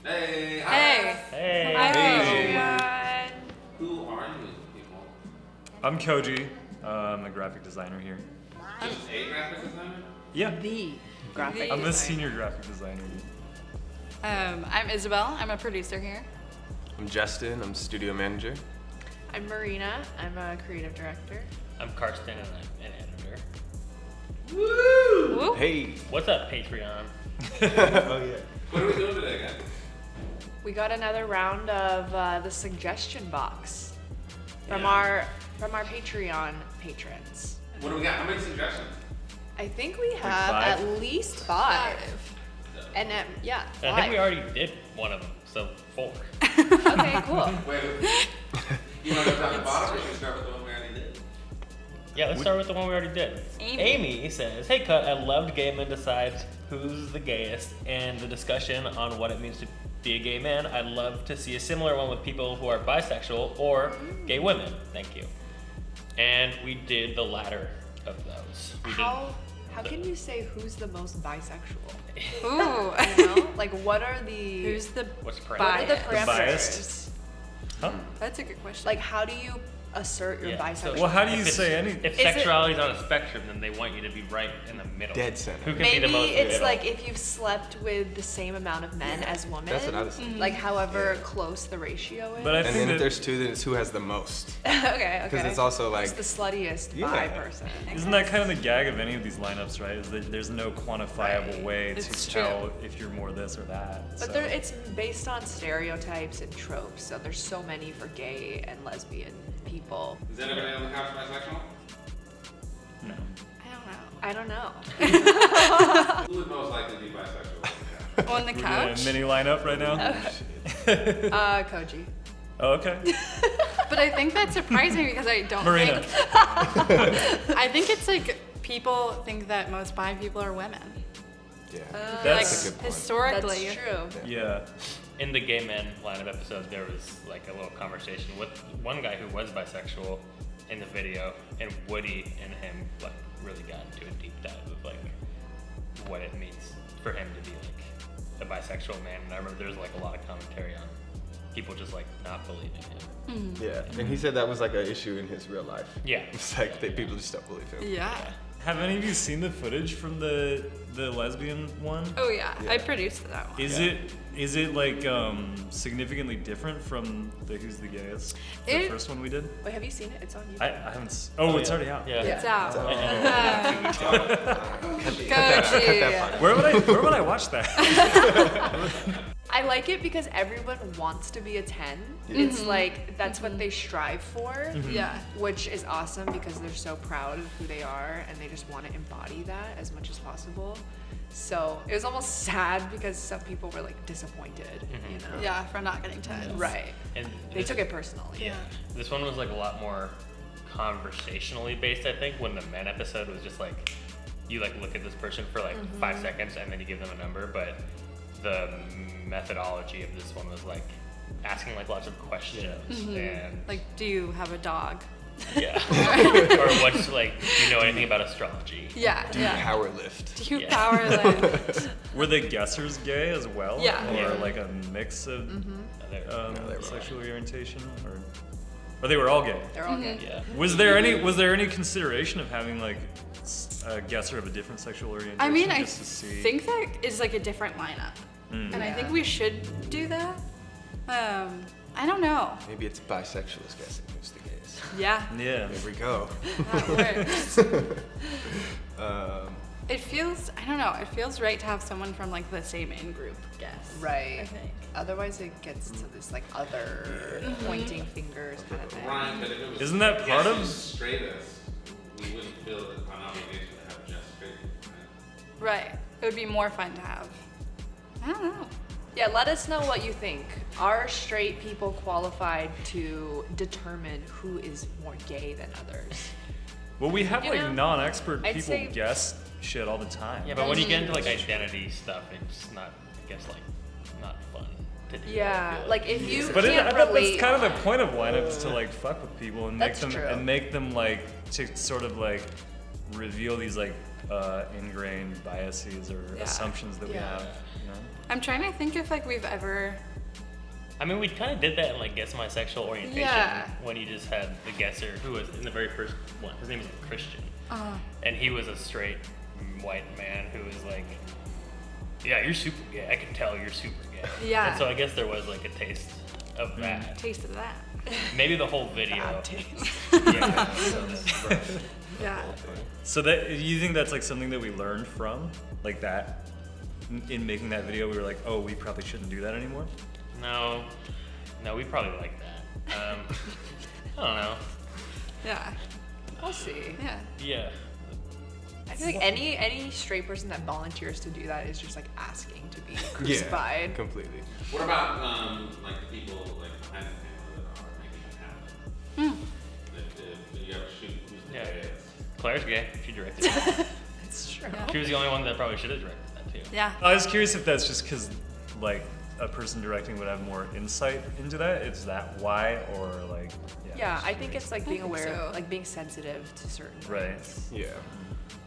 Hey, hi. Hey. Hey. Hi, Hey. everyone. Who are you people? I'm Koji. I'm a graphic designer here. Just a graphic designer? Yeah, The graphic I'm the designer. senior graphic designer. I'm Isabel. I'm a producer here. I'm Justin, I'm studio manager. I'm Marina. I'm a creative director. I'm Karsten and I'm an editor. Woo! Woo. Hey! What's up, Patreon? Oh yeah. What are we doing today, guys? We got another round of the suggestion box from Yeah. our Patreon patrons. What do we got? How many suggestions? I think we have five? at least five. And yeah, I five. think we already did one of them, so 4. Okay, cool. Wait, you want to go down the bottom or should we start with the one we already did? Yeah, let's start with the one we already did. Amy. Says, "Hey, Cut, I loved Gay Men Decide Who's the Gayest and the discussion on what it means to be a gay man. I'd love to see a similar one with people who are bisexual or gay women. Thank you." And we did the latter of those. We How can you say who's the most bisexual? Ooh. You know, like what are the Who's the What's what are the bias? parameters? biased? Huh? That's a good question. Like how do you assert your Yeah, so- bisexuality? Well, how do you If it's- say any? If Is it- sexuality is on a spectrum, then they want you to be right in the middle. Dead center. Who can Maybe be the most it's middle? like if you've slept with the same amount of men as women. That's what I was thinking. Like however Yeah. close the ratio is. But I And think then if that, there's two, then it's who has the most. okay. Because it's also Who's like, the sluttiest Yeah. bi person. isn't that kind of the gag of any of these lineups, right? Is that there's no quantifiable Right. way It's to true. tell if you're more this or that. But so. it's based on stereotypes and tropes. So there's so many for gay and lesbian people. Is anybody on the couch bisexual? No. I don't know. I don't know. Who would most likely be bisexual? On the We're doing couch. a mini lineup right now. Koji. Oh, okay. But I think that's surprising because I don't Marina. think. I think it's like people think that most bi people are women. yeah. Like That's a good point. historically. That's true. Yeah. In the gay men line of episodes, there was like a little conversation with one guy who was bisexual in the video, and Woody and him like really got into a deep dive of like what it means for him to be like a bisexual man. And I remember there was like a lot of commentary on people just like not believing him. Yeah. And he said that was like an issue in his real life. Yeah. It's like that people just don't believe him. Yeah. Have any of you seen the footage from the lesbian one? Oh yeah. Yeah. I produced that one. Is it like significantly different from the Who's the Gayest? The It- first one we did? Wait, have you seen it? It's on YouTube. I haven't. Oh, it's yeah. already out. Yeah. It's out. Oh. Koji. Where would I watch that? I like it because everyone wants to be a 10. It's like that's what they strive for. Yeah. Which is awesome because they're so proud of who they are and they just want to embody that as much as possible. So it was almost sad because some people were like disappointed, you know? Yeah, for not getting tens. Right. And They took it personally. Yeah. This one was like a lot more conversationally based, I think, when the men episode was just like you like look at this person for like 5 seconds and then you give them a number, but the methodology of this one was like asking like lots of questions and Like, do you have a dog? yeah. Or what's like, do you know anything about astrology? Yeah. Do you Yeah. power lift? Do you Yeah. power lift? Were the guessers gay as well? Yeah. Or Yeah. like a mix of They were- No, they were sexual orientation, or they were all gay? They're all good. yeah. Was there any consideration of having like a guesser of a different sexual orientation? I mean, I just to see? think that is like a different lineup, and I think we should do that. I don't know. Maybe it's bisexual is guessing who's the gayest. Yeah, Yeah. There we go. that works. Um, It feels, I don't know, it feels right to have someone from like the same in-group guess. Right. I think. Otherwise it gets to this like other pointing fingers kind of thing. Ryan, but if it was Isn't that part of- straightest, we wouldn't feel an obligation to have just straight people, right? Right. It would be more fun to have. I don't know. Yeah, let us know what you think. Are straight people qualified to determine who is more gay than others? Well, we have You like know, non-expert I'd people say- guess shit all the time. Yeah, but when you get into like identity stuff, it's not, I guess, like not fun to do. I Yeah, feel like if you But can't I bet relate, that's kind of the point of lineups to like fuck with people and make That's them true. and make them like to sort of like reveal these like ingrained biases or Yeah. assumptions that we Yeah. have. You know? I'm trying to think if like we've ever. I mean, we kind of did that in like Guess My Sexual Orientation Yeah. when you just had the guesser who was in the very first one. His name was like Christian, and he was a straight white man who was like, "Yeah, you're super gay. I can tell you're super gay." Yeah. And so I guess there was like a taste of that. Taste of that. Maybe the whole video. Bad taste. Yeah. So that's- Yeah. So that you think that's like something that we learned from, like that, in making that video, we were like, oh, we probably shouldn't do that anymore. no, we probably like that. I don't know. Yeah. We'll see. Yeah. Yeah. I feel like any straight person that volunteers to do that is just like asking to be crucified. Yeah, completely. What about like the people like behind the camera that are making it happen? If you ever shoot who's the Yeah. gayest? Claire's gay. She directed it. It's true. Yeah. She was the only one that probably should have directed that too. Yeah. I was curious if that's just because, like, a person directing would have more insight into that. Is that why, or like? Yeah, I think it's like being think aware, so. like being sensitive to certain Right. things. Yeah.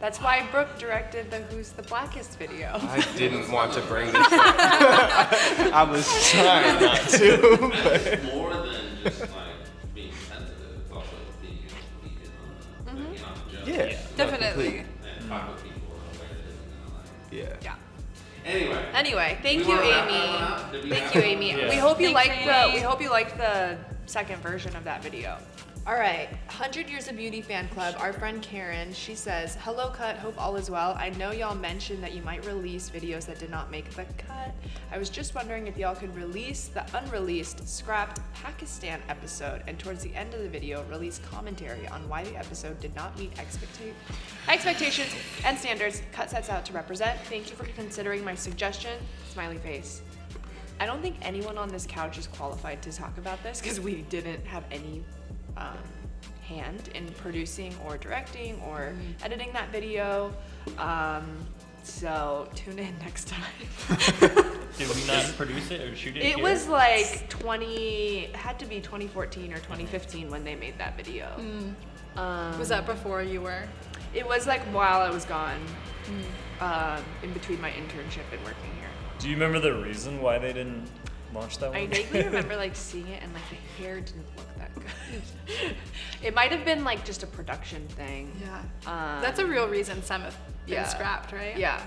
That's why Brooke directed the Who's the Blackest video. I didn't want to bring this up. I was trying not to. But It's more than just like being sensitive. It's also being on the job. yeah, Yeah. no, Definitely. completely. And talk with people in a way that isn't gonna like. Yeah. Yeah. Anyway. Thank we you, wanna wrap that one Amy. up? Did we Thank wrap you, it up? Amy. Yeah. We hope you Thanks, liked Amy. we hope you liked the second version of that video. All right, 100 Years of Beauty fan club. Our friend Karen, she says, "Hello, Cut. Hope all is well. I know y'all mentioned that you might release videos that did not make the cut. I was just wondering if y'all could release the unreleased, scrapped Pakistan episode, and towards the end of the video, release commentary on why the episode did not meet expectations and standards Cut sets out to represent. Thank you for considering my suggestion." Smiley face. I don't think anyone on this couch is qualified to talk about this because we didn't have any hand in producing or directing or editing that video. So tune in next time. Did we not produce it or shoot it? It here? was like it had to be 2014 or 2015 when they made that video. Was that before you were? It was like while I was gone, in between my internship and working here. Do you remember the reason why they didn't launch that one? I vaguely remember like seeing it and like the hair didn't look that good. It might have been like just a production thing. Yeah. That's a real reason some have been yeah. scrapped, right? Yeah.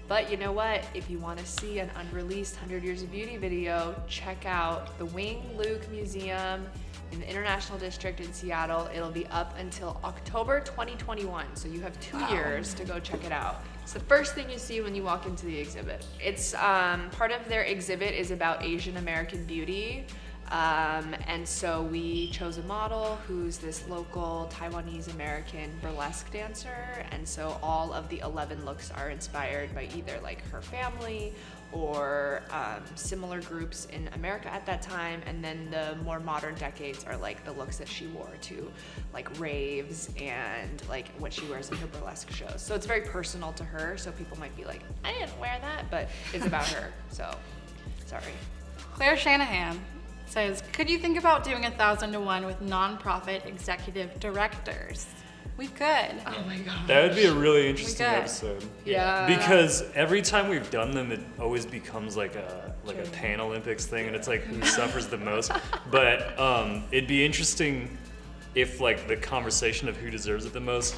But you know what? If you want to see an unreleased 100 Years of Beauty video, check out the Wing Luke Museum in the International District in Seattle. It'll be up until October 2021, so you have 2 years to go check it out. It's the first thing you see when you walk into the exhibit. It's part of their exhibit is about Asian American beauty. And so we chose a model who's this local Taiwanese American burlesque dancer, and so all of the 11 looks are inspired by either like her family or similar groups in America at that time, and then the more modern decades are like the looks that she wore to like raves and like what she wears in her burlesque shows. So it's very personal to her, so people might be like, I didn't wear that, but it's about her, so sorry. Claire Shanahan says, could you think about doing 1,000-to-1 with nonprofit executive directors? We could. Oh my god. That would be a really interesting could. episode. Yeah. Because every time we've done them, it always becomes like a Pan Olympics thing, and it's like who suffers the most. But it'd be interesting if like the conversation of who deserves it the most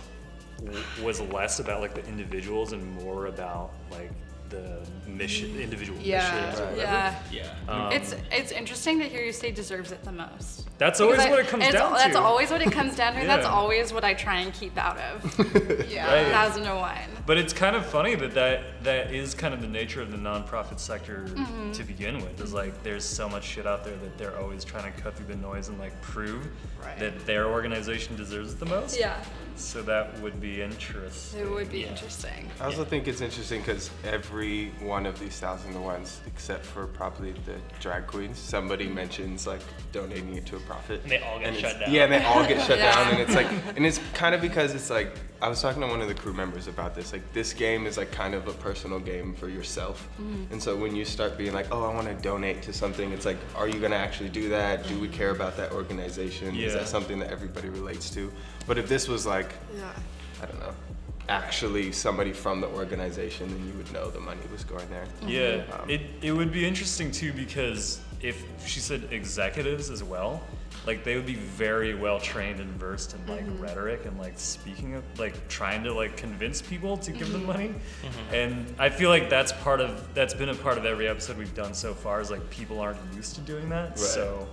was less about like the individuals and more about like the mission, individual missions or whatever. Yeah. Yeah. It's interesting to hear you say deserves it the most. That's always Because what it comes down to. That's always what it comes down to. That's Yeah. always what I try and keep out of. Yeah. Right. 1,000-to-1. But it's kind of funny that is kind of the nature of the nonprofit sector Mm-hmm. to begin with. Is like there's so much shit out there that they're always trying to cut through the noise and like prove Right. that their organization deserves it the most. Yeah. So that would be interesting. It would be interesting. I also think it's interesting because every one of these 1,000-to-1s, except for probably the drag queens, somebody mentions like donating it to a profit. And they all get it's- shut down. Yeah, and they all get shut Yeah. down, and it's like, and it's kind of because it's like, I was talking to one of the crew members about this. Like, this game is like kind of a personal game for yourself, and so when you start being like, oh, I want to donate to something, it's like, are you gonna actually do that? Do we care about that organization? Is Yeah. that something that everybody relates to? But if this was like, Yeah. I don't know, actually somebody from the organization, then you would know the money was going there. Yeah, it would be interesting too, because if she said executives as well, like they would be very well trained and versed in like rhetoric and like speaking of like trying to like convince people to give them money. And I feel like that's been a part of every episode we've done so far, is like people aren't used to doing that. Right. So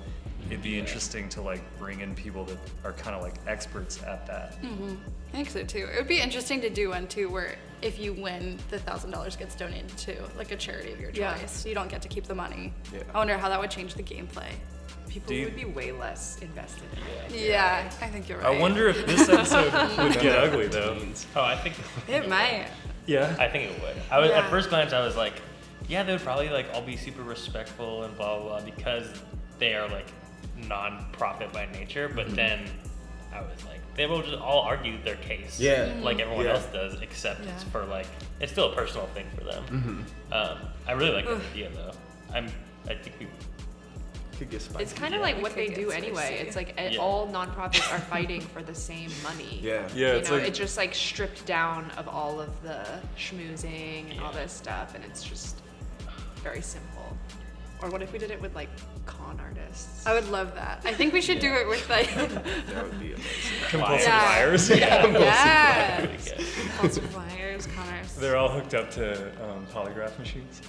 it'd be interesting to like bring in people that are kind of like experts at that. I think so too. It would be interesting to do one too, where if you win, the $1,000 gets donated to like a charity of your choice. Yeah. You don't get to keep the money. Yeah. I wonder how that would change the gameplay. People Do you- would be way less invested in it. Yeah, I think you're right. I wonder if this episode would get ugly though. Oh, I think It might. Yeah. I think it would. I was Yeah. at first glance, I was like, yeah, they would probably like all be super respectful and blah blah blah because they are like non-profit by nature. But then I was like, they will just all argue their case, Yeah. like everyone Yeah. else does, except it's Yeah. for like it's still a personal thing for them. I really like that idea though. I think we Could get spicy. It's kind of like we what could they get do anyway. spicy. It's like Yeah. all nonprofits are fighting for the same money. Yeah. Yeah, You it's know, like it's just like stripped down of all of the schmoozing and all Yeah. this stuff, and it's just very simple. Or what if we did it with like con artists? I would love that. I think we should do it with like, That would be amazing. compulsive Yeah. liars. yeah, pretty good. compulsive liars, Connors, They're all hooked up to polygraph machines.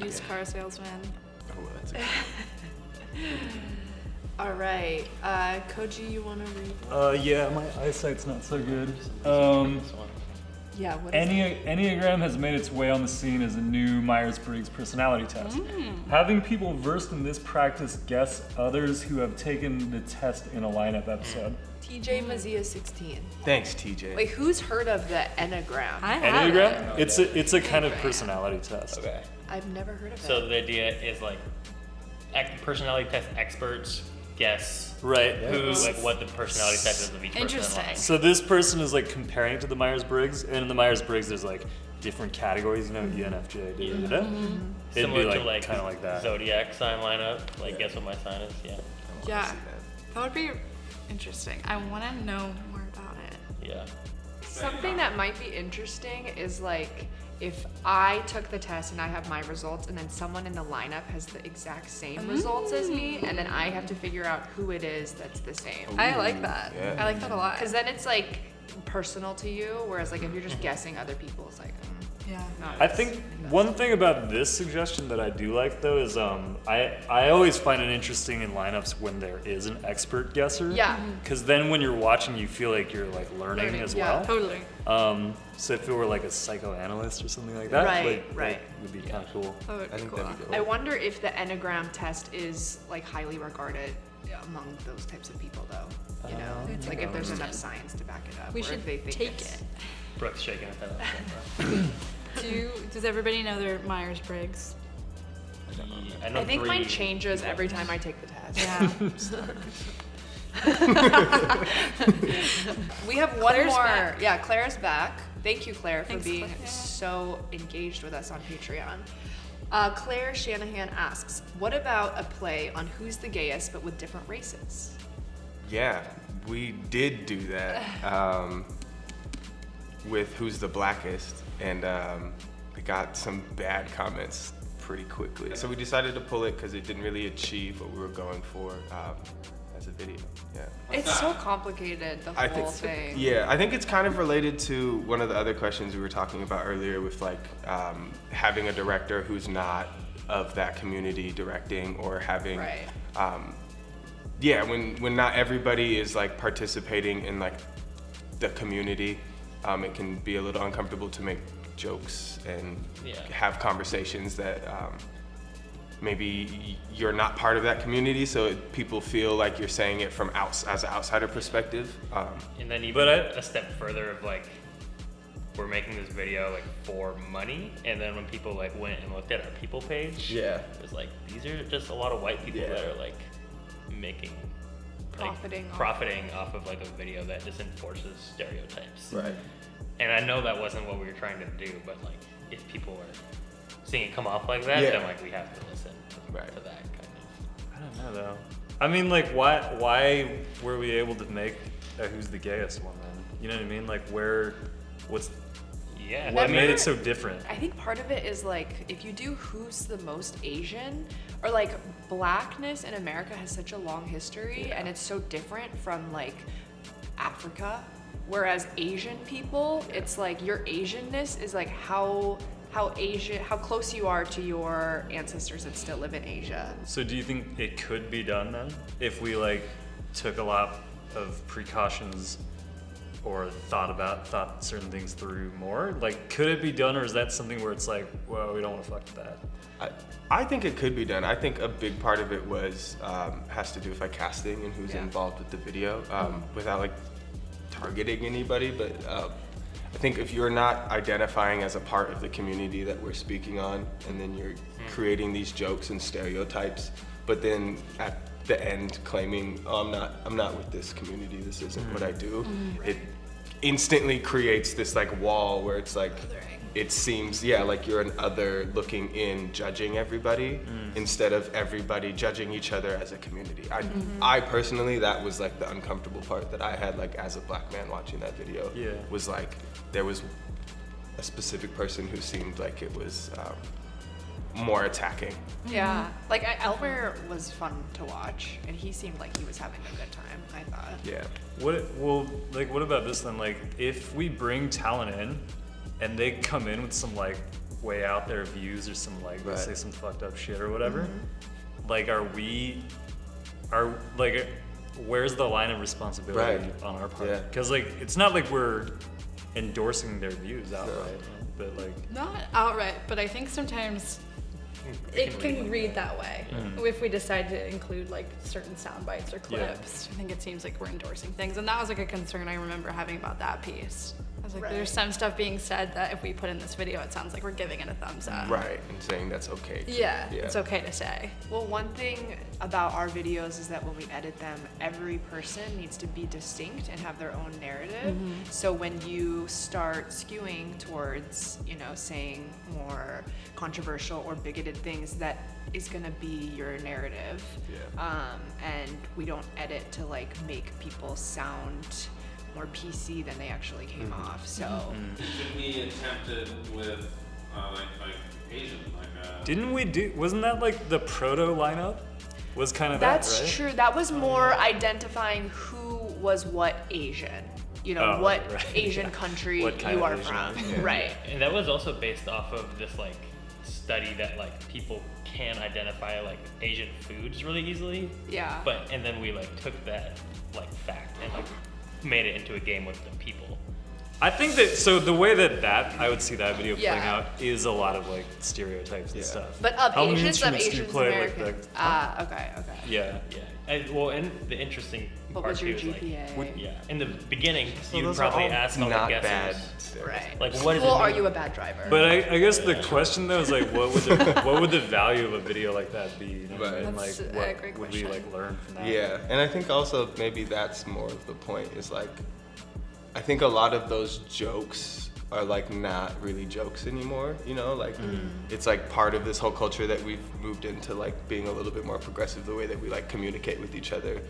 used car salesman. Oh, well, that's a All right, Koji, you want to read? Yeah, my eyesight's not so good. This one. Yeah. What is it? Enneagram has made its way on the scene as a new Myers-Briggs personality test. Having people versed in this practice guess others who have taken the test in a lineup episode. TJ Mazia 16. Thanks, TJ. Wait, who's heard of the Enneagram? I have it. Enneagram? It's a kind of personality test. Okay. I've never heard of it. So the idea is like personality test experts guess Right. who, like, what the personality type is of each person. in Interesting. line. So this person is like comparing it to the Myers-Briggs, and in the Myers-Briggs there's like different categories, you know, ENFJ, da, da, da. It'd Similar be like to like kind of like that. zodiac sign lineup. Like, guess what my sign is? Yeah. Yeah, that would be interesting. I want to know more about it. Yeah. Something that might be interesting is like if I took the test and I have my results, and then someone in the lineup has the exact same results as me, and then I have to figure out who it is that's the same. I like that. Yeah. I like that a lot. Because then it's like personal to you, whereas like if you're just guessing other people, it's like, yeah. not I as think invested. one thing about this suggestion that I do like though is I always find it interesting in lineups when there is an expert guesser. Yeah. Because then when you're watching, you feel like you're like learning Learning, as yeah. well. Totally. So if it were like a psychoanalyst or something like that, Right, like, right. that would be kind of cool. That would I be think cool. that'd be cool. I wonder if the Enneagram test is like highly regarded among those types of people, though. You know, That's a like good if there's question. enough science to back it up. We or should if they think take it's- it. Brooke's shaking her head. off camera. Does everybody know their Myers-Briggs? I know I think 3 mine changes people. every time I take the test. Yeah. We have one Claire's more. back. Yeah, Claire's back. Thank you, Claire, for Thanks, being Claire. so engaged with us on Patreon. Claire Shanahan asks, what about a play on Who's the Gayest but with different races? Yeah, we did do that with Who's the Blackest, and I got some bad comments pretty quickly. So we decided to pull it because it didn't really achieve what we were going for as a video. Yeah. It's so complicated, the I whole think, thing. yeah, I think it's kind of related to one of the other questions we were talking about earlier with like having a director who's not of that community directing, or having, Right. yeah, when not everybody is like participating in like the community, it can be a little uncomfortable to make jokes and Yeah. have conversations that maybe you're not part of that community, so people feel like you're saying it from as an outsider perspective. And then even But a step further of like, we're making this video like for money, and then when people like went and looked at our people page, Yeah. it was like, these are just a lot of white people Yeah. that are like making, Profiting off- profiting off of like a video that just enforces stereotypes. Right. And I know that wasn't what we were trying to do, but like, if people are seeing it come off like that, Yeah. then like we have to listen Right. to that kind of. I don't know though. I mean, like, why were we able to make a Who's the Gayest one then? You know what I mean? Like what Yeah. made it so different? I think part of it is like if you do who's the most Asian, or like blackness in America has such a long history and it's so different from like Africa, whereas Asian people, it's like your Asianness is like how close you are to your ancestors that still live in Asia. So do you think it could be done then if we like took a lot of precautions or thought certain things through more? Like, could it be done, or is that something where it's like, well, we don't want to fuck with that? I think it could be done. I think a big part of it was has to do with like casting and who's Yeah. involved with the video, without like targeting anybody. But I think if you're not identifying as a part of the community that we're speaking on, and then you're creating these jokes and stereotypes, but then at the end claiming, oh, I'm not with this community, this isn't what I do, it instantly creates this like wall where it's like, it seems, like you're an other looking in, judging everybody instead of everybody judging each other as a community. I personally, that was like the uncomfortable part that I had, like as a black man watching that video, Yeah. was like, there was a specific person who seemed like it was more attacking. Yeah, like Elmer was fun to watch, and he seemed like he was having a good time, I thought. Yeah. What about this then? Like, if we bring talent in, and they come in with some like way out there views or some like let's say some fucked up shit or whatever, like where's the line of responsibility on our part? Yeah. Because like it's not like we're endorsing their views outright, but like Not outright, but I think sometimes it can read that way. If we decide to include like certain sound bites or clips, I think it seems like we're endorsing things. And that was like a concern I remember having about that piece. I was like, there's some stuff being said that if we put in this video, it sounds like we're giving it a thumbs up. Right, and saying that's okay. Yeah, it's okay to say. Well, one thing about our videos is that when we edit them, every person needs to be distinct and have their own narrative. So when you start skewing towards, saying more controversial or bigoted things, that is going to be your narrative. Yeah. And we don't edit to like make people sound more PC than they actually came off. So Should we attempt it with like Asian, didn't we do? Wasn't that like the proto lineup? Was kind of that's that, right? true. That was more identifying who was what Asian. What Asian country What kind you of are Asian, from. yeah. Right. And that was also based off of this like study that like people can identify like Asian foods really easily. Yeah. And then we like took that like fact and like made it into a game with the people. I think that so the way that I would see that video playing Yeah. out is a lot of like stereotypes and stuff. But of How many Asians, of instruments do you Asians, play, Americans. Okay. Yeah. Yeah. And the interesting What part was your too is GPA? like, in the beginning, you'd those are probably all ask all the not guesses. bad. Right. Like, what does Well, it are mean? you a bad driver? But I guess the question though is like, what would the value of a video like that be? You know what I mean? That's Like, a what great would we question. like learn from that? Yeah, and I think also maybe that's more of the point is like, I think a lot of those jokes are like not really jokes anymore, like it's like part of this whole culture that we've moved into, like being a little bit more progressive, the way that we like communicate with each other,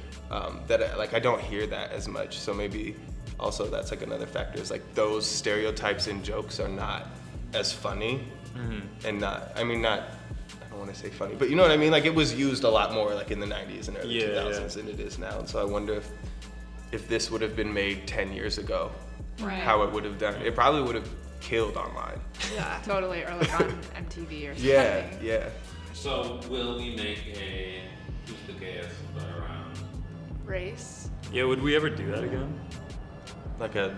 that I don't hear that as much. So maybe also that's like another factor is like those stereotypes and jokes are not as funny and I don't want to say funny, but you know what I mean? Like it was used a lot more like in the 90s and early 2000s than it is now. And so I wonder if this would have been made 10 years ago, how it would have done. It probably would have killed online. Yeah, totally. Or like on MTV or something. Yeah. So will we make a who's the gayest around? Race. Yeah, would we ever do that again? Like a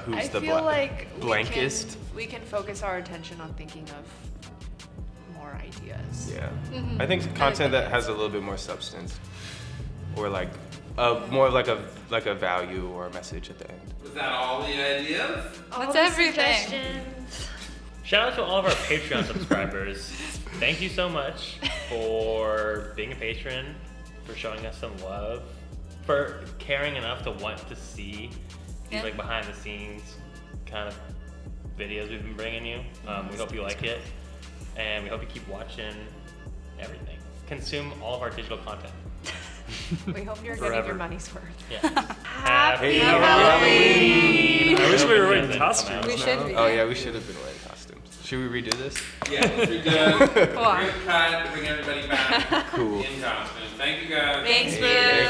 who's I the feel like blankest. we can focus our attention on thinking of more ideas. Yeah. I think content that has a little bit more substance, or like more of like a value or a message at the end. Was that all the ideas? That's everything. Shout out to all of our Patreon subscribers. Thank you so much for being a patron, for showing us some love, for caring enough to want to see these like behind the scenes kind of videos we've been bringing you. We hope you like it, and we hope you keep watching everything. Consume all of our digital content. We hope you're getting Forever. your money's worth. Yeah. Happy Halloween! I wish we were wearing Doesn't costumes. come out. We should be. Oh yeah, we should have been wearing costumes. Should we redo this? Yeah, let's redo it. Cool. We're gonna cut, bring everybody back Cool. in costume. Thank you guys. Thanks, Hey. Boo.